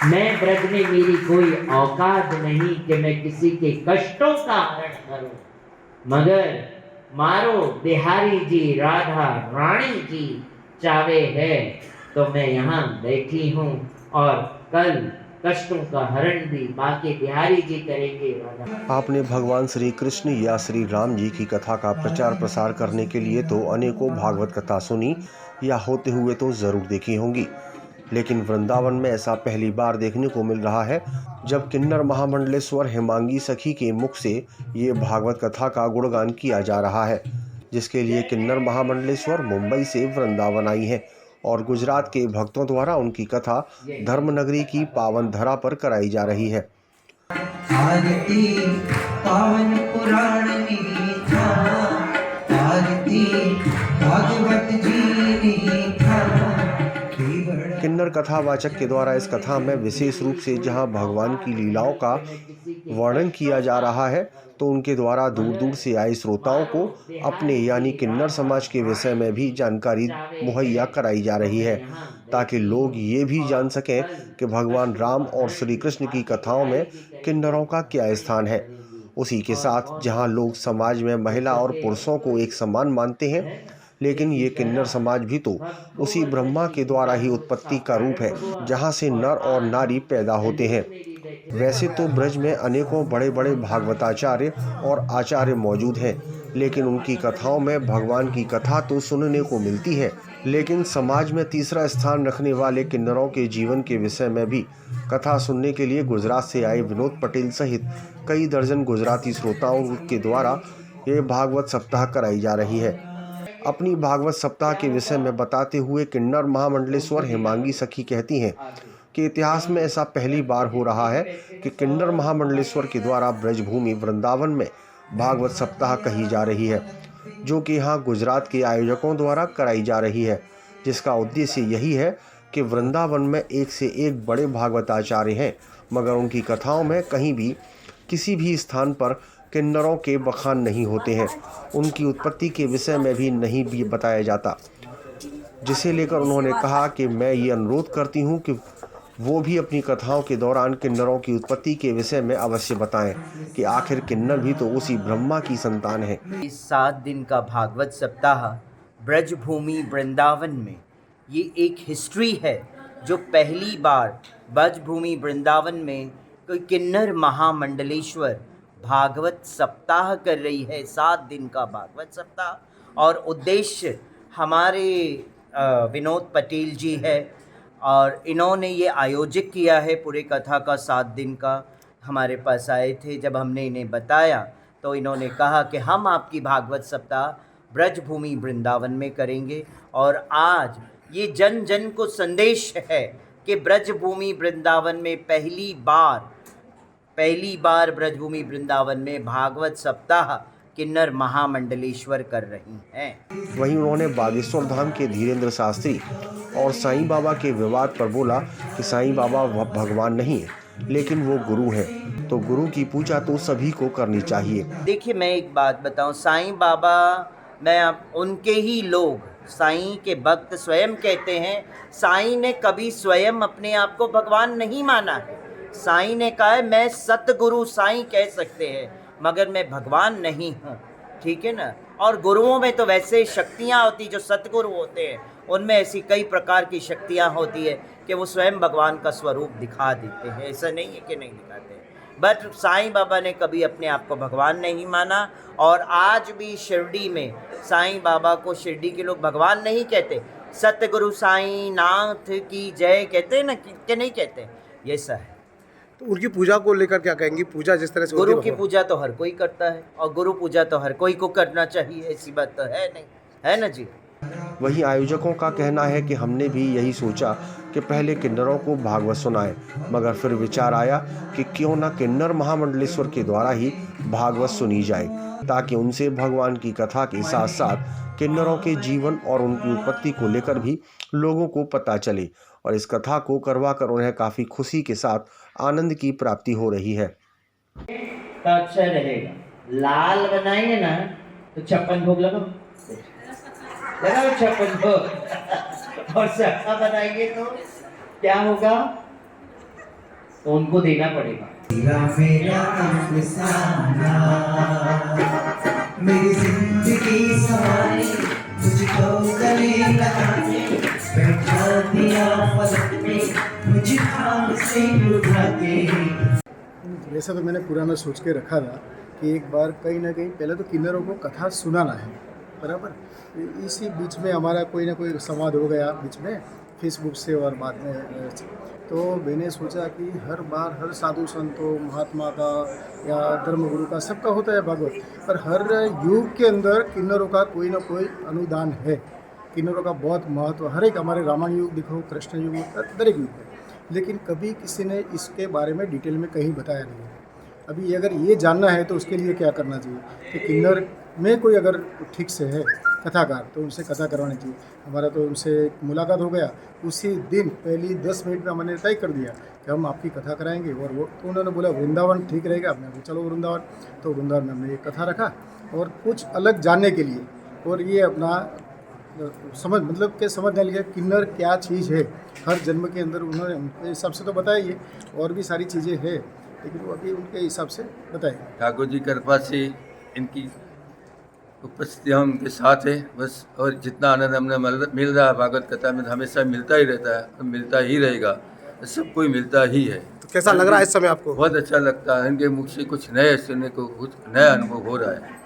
मैं ब्रज में मेरी कोई औकात नहीं कि मैं किसी के कष्टों का हरण करूं, मगर मारो बिहारी जी राधा रानी जी चावे है तो मैं यहाँ बैठी हूँ, और कल कष्टों का हरण भी बाकी बिहारी जी करेंगे। राधा आपने भगवान श्री कृष्ण या श्री राम जी की कथा का प्रचार प्रसार करने के लिए तो अनेकों भागवत कथा सुनी या होते हुए तो जरूर देखी होंगी, लेकिन वृंदावन में ऐसा पहली बार देखने को मिल रहा है जब किन्नर महामंडलेश्वर हेमांगी सखी के मुख से ये भागवत कथा का गुणगान किया जा रहा है, जिसके लिए किन्नर महामंडलेश्वर मुंबई से वृंदावन आई है और गुजरात के भक्तों द्वारा उनकी कथा धर्मनगरी की पावन धरा पर कराई जा रही है। आरती पावन पुराण मीठा, आरती भागवत जी मीठा। किन्नर कथावाचक के द्वारा इस कथा में विशेष रूप से जहां भगवान की लीलाओं का वर्णन किया जा रहा है, तो उनके द्वारा दूर दूर से आए श्रोताओं को अपने यानी किन्नर समाज के विषय में भी जानकारी मुहैया कराई जा रही है, ताकि लोग ये भी जान सकें कि भगवान राम और श्री कृष्ण की कथाओं में किन्नरों का क्या स्थान है। उसी के साथ जहां लोग समाज में महिला और पुरुषों को एक समान मानते हैं, लेकिन ये किन्नर समाज भी तो उसी ब्रह्मा के द्वारा ही उत्पत्ति का रूप है, जहाँ से नर और नारी पैदा होते हैं। वैसे तो ब्रज में अनेकों बड़े बड़े भागवताचार्य और आचार्य मौजूद हैं, लेकिन उनकी कथाओं में भगवान की कथा तो सुनने को मिलती है, लेकिन समाज में तीसरा स्थान रखने वाले किन्नरों के जीवन के विषय में भी कथा सुनने के लिए गुजरात से आए विनोद पटेल सहित कई दर्जन गुजराती श्रोताओं के द्वारा ये भागवत सप्ताह कराई जा रही है। अपनी भागवत सप्ताह के विषय में बताते हुए किन्नर महामंडलेश्वर हेमांगी सखी कहती हैं कि इतिहास में ऐसा पहली बार हो रहा है कि किन्नर महामंडलेश्वर के द्वारा ब्रजभूमि वृंदावन में भागवत सप्ताह कही जा रही है, जो कि यहाँ गुजरात के आयोजकों द्वारा कराई जा रही है, जिसका उद्देश्य यही है कि वृंदावन में एक से एक बड़े भागवताचार्य हैं, मगर उनकी कथाओं में कहीं भी किसी भी स्थान पर किन्नरों के बखान नहीं होते हैं, उनकी उत्पत्ति के विषय में भी नहीं भी बताया जाता, जिसे लेकर उन्होंने कहा कि मैं ये अनुरोध करती हूँ कि वो भी अपनी कथाओं के दौरान किन्नरों की उत्पत्ति के विषय में अवश्य बताएं कि आखिर किन्नर भी तो उसी ब्रह्मा की संतान है। इस 7 दिन का भागवत सप्ताह ब्रजभूमि वृंदावन में ये एक हिस्ट्री है, जो पहली बार ब्रजभूमि वृंदावन में कोई किन्नर महामंडलेश्वर भागवत सप्ताह कर रही है। 7 दिन का भागवत सप्ताह, और उद्देश्य हमारे विनोद पटेल जी है, और इन्होंने ये आयोजित किया है पूरे कथा का 7 दिन का। हमारे पास आए थे, जब हमने इन्हें बताया तो इन्होंने कहा कि हम आपकी भागवत सप्ताह ब्रजभूमि वृंदावन में करेंगे, और आज ये जन जन को संदेश है कि ब्रजभूमि वृंदावन में पहली बार ब्रजभूमि वृंदावन में भागवत सप्ताह किन्नर महामंडलेश्वर कर रही हैं। वहीं उन्होंने बागेश्वर धाम के धीरेन्द्र शास्त्री और साईं बाबा के विवाद पर बोला कि साईं बाबा भगवान नहीं है, लेकिन वो गुरु हैं, तो गुरु की पूजा तो सभी को करनी चाहिए। देखिए, मैं एक बात बताऊं, साईं बाबा, उनके ही लोग, साईं के भक्त स्वयं कहते हैं, साईं ने कभी स्वयं अपने आप को भगवान नहीं माना है। साईं ने कहा है मैं सतगुरु साईं कह सकते हैं, मगर मैं भगवान नहीं हूँ, ठीक है ना। और गुरुओं में तो वैसे शक्तियाँ होती, जो सतगुरु होते हैं उनमें ऐसी कई प्रकार की शक्तियाँ होती है कि वो स्वयं भगवान का स्वरूप दिखा देते हैं, ऐसा नहीं है कि नहीं दिखाते। बट साईं बाबा ने कभी अपने आप को भगवान नहीं माना, और आज भी शिरडी में साईं बाबा को शिरडी के लोग भगवान नहीं कहते, सतगुरु साईं नाथ की जय कहते हैं ना, कि नहीं कहते, ये सा है। तो उनकी पूजा को लेकर क्या कहेंगी? पूजा जिस तरह से गुरु की पूजा तो हर कोई करता है, और गुरु पूजा तो हर कोई को करना चाहिए, ऐसी बात तो है नहीं, है ना जी। वहीं आयोजकों का कहना है कि हमने भी यही सोचा कि पहले किन्नरों को भागवत सुनाएं, मगर फिर विचार आया कि क्यों न किन्नर महामंडलेश्वर के द्वारा ही भागवत सुनी जाए, ताकि उनसे भगवान की कथा के साथ साथ किन्नरों के जीवन और उनकी उत्पत्ति को लेकर भी लोगों को पता चले, और इस कथा को करवाकर उन्हें काफ़ी खुशी के साथ आनंद की प्राप्ति हो रही है। तो अच्छा रहेगा, लाल बनाएंगे ना तो 56 भोग लगाओ 56 भोग, और सखा बनाएंगे तो क्या होगा तो उनको देना पड़ेगा। तेरा मेरा अफसाना, मेरी जिंदगी सवारी मुझको गले लगाने, बैठा दिया फलक में मुझे खाम से उठा के। वैसे तो मैंने पुराना सोच के रखा था कि एक बार कहीं ना कहीं पहले तो किन्नरों को कथा सुनाना है, बराबर। इसी बीच में हमारा कोई ना कोई संवाद हो गया बीच में फेसबुक से, और बाद में तो मैंने सोचा कि हर बार हर साधु संतों महात्मा का या धर्मगुरु का सबका होता है भागवत, पर हर युग के अंदर किन्नरों का कोई ना कोई अनुदान है। किन्नरों का बहुत महत्व, हर एक हमारे रामायण युग देखो, कृष्ण युग, हर एक युग है, लेकिन कभी किसी ने इसके बारे में डिटेल में कहीं बताया नहीं है। अभी अगर ये जानना है तो उसके लिए क्या करना चाहिए कि किन्नर में कोई अगर ठीक से है कथाकार तो उनसे कथा करवानी चाहिए। हमारा तो उनसे मुलाकात हो गया, उसी दिन पहली 10 मिनट में हमने तय कर दिया कि हम आपकी कथा कराएंगे, और वो तो उन्होंने बोला वृंदावन ठीक रहेगा। हमने बोला चलो वृंदावन, तो वृंदावन में हमने ये कथा रखा, और कुछ अलग जानने के लिए, और ये अपना समझ मतलब के समझने लगे किन्नर क्या चीज़ है। हर जन्म के अंदर उन्होंने उनके हिसाब से तो बताया ये, और भी सारी चीज़ें हैं, लेकिन वो अभी उनके हिसाब से बताए। ठाकुर जी कृपा से इनकी उपस्थिति हम उनके साथ है बस, और जितना आनंद हमने मिल रहा है भागवत कथा में हमेशा मिलता ही रहता है और मिलता ही रहेगा, सबको ही मिलता ही है। तो कैसा लग रहा है इस समय आपको? बहुत अच्छा लगता है, इनके मुख से कुछ नए सुनने को, कुछ नया अनुभव हो रहा है।